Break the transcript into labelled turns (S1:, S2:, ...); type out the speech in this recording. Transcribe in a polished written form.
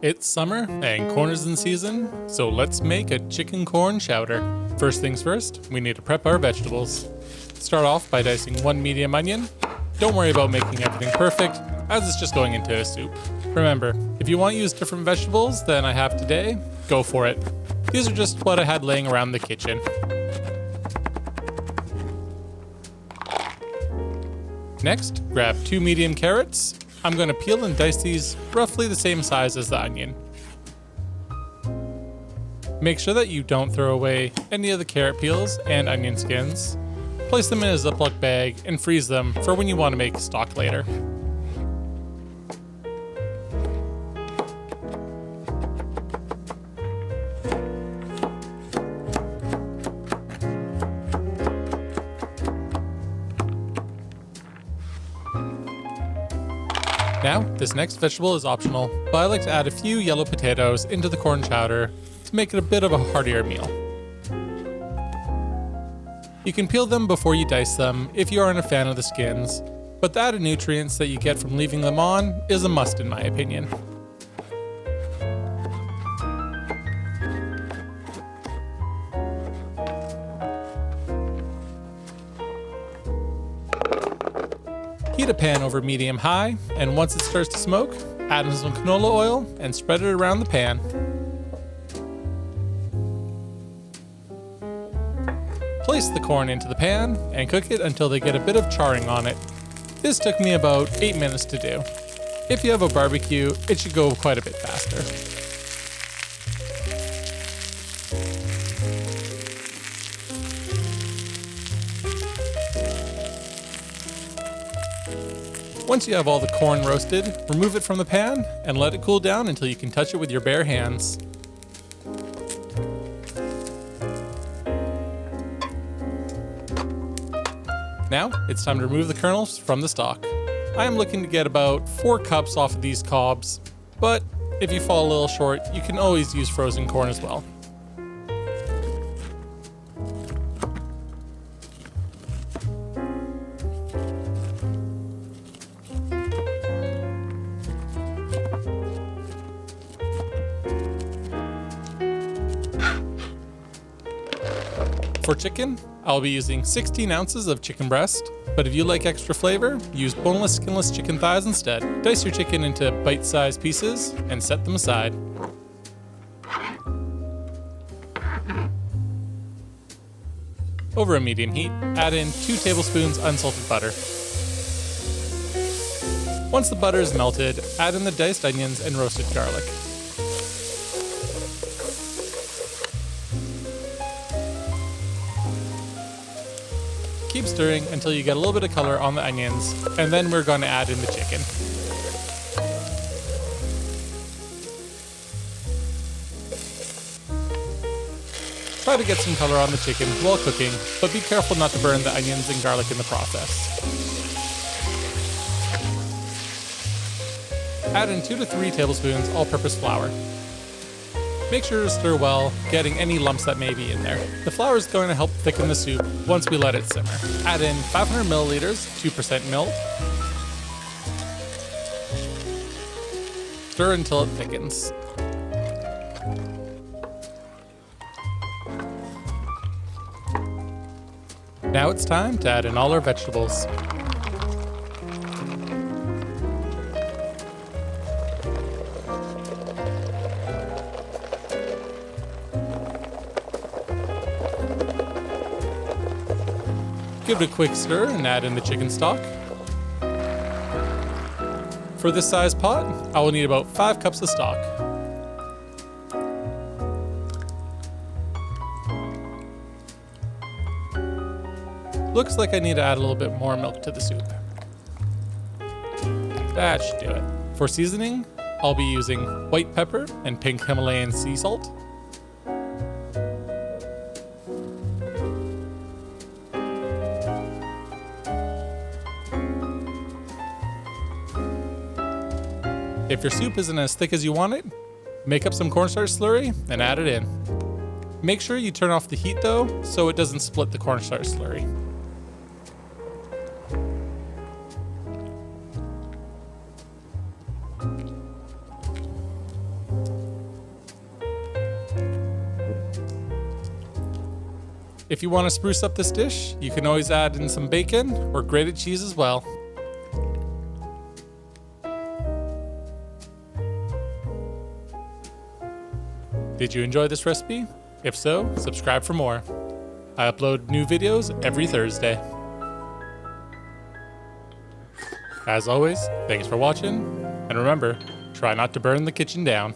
S1: It's summer and corn is in season, so let's make a chicken corn chowder. First things first, we need to prep our vegetables. Start off by dicing one medium onion. Don't worry about making everything perfect, as it's just going into a soup. Remember, if you want to use different vegetables than I have today, go for it. These are just what I had laying around the kitchen. Next, grab 2 medium carrots. I'm going to peel and dice these roughly the same size as the onion. Make sure that you don't throw away any of the carrot peels and onion skins. Place them in a Ziploc bag and freeze them for when you want to make stock later. Now, this next vegetable is optional, but I like to add a few yellow potatoes into the corn chowder to make it a bit of a heartier meal. You can peel them before you dice them if you aren't a fan of the skins, but the added nutrients that you get from leaving them on is a must in my opinion. Heat a pan over medium-high, and once it starts to smoke, add in some canola oil and spread it around the pan. Place the corn into the pan and cook it until they get a bit of charring on it. This took me about 8 minutes to do. If you have a barbecue, it should go quite a bit faster. Once you have all the corn roasted, remove it from the pan and let it cool down until you can touch it with your bare hands. Now, it's time to remove the kernels from the stalk. I am looking to get about 4 cups off of these cobs, but if you fall a little short, you can always use frozen corn as well. For chicken, I'll be using 16 ounces of chicken breast, but if you like extra flavor, use boneless, skinless chicken thighs instead. Dice your chicken into bite-sized pieces and set them aside. Over a medium heat, add in 2 tablespoons unsalted butter. Once the butter is melted, add in the diced onions and roasted garlic. Keep stirring until you get a little bit of color on the onions, and then we're going to add in the chicken. Try to get some color on the chicken while cooking, but be careful not to burn the onions and garlic in the process. Add in 2 to 3 tablespoons all-purpose flour. Make sure to stir well, getting any lumps that may be in there. The flour is going to help thicken the soup once we let it simmer. Add in 500 milliliters, 2% milk. Stir until it thickens. Now it's time to add in all our vegetables. Give it a quick stir and add in the chicken stock. For this size pot, I will need about 5 cups of stock. Looks like I need to add a little bit more milk to the soup. That should do it. For seasoning, I'll be using white pepper and Pink Himalayan sea salt. If your soup isn't as thick as you want it, make up some cornstarch slurry and add it in. Make sure you turn off the heat though, so it doesn't split the cornstarch slurry. If you want to spruce up this dish, you can always add in some bacon or grated cheese as well. Did you enjoy this recipe? If so, subscribe for more. I upload new videos every Thursday. As always, thanks for watching, and remember, try not to burn the kitchen down.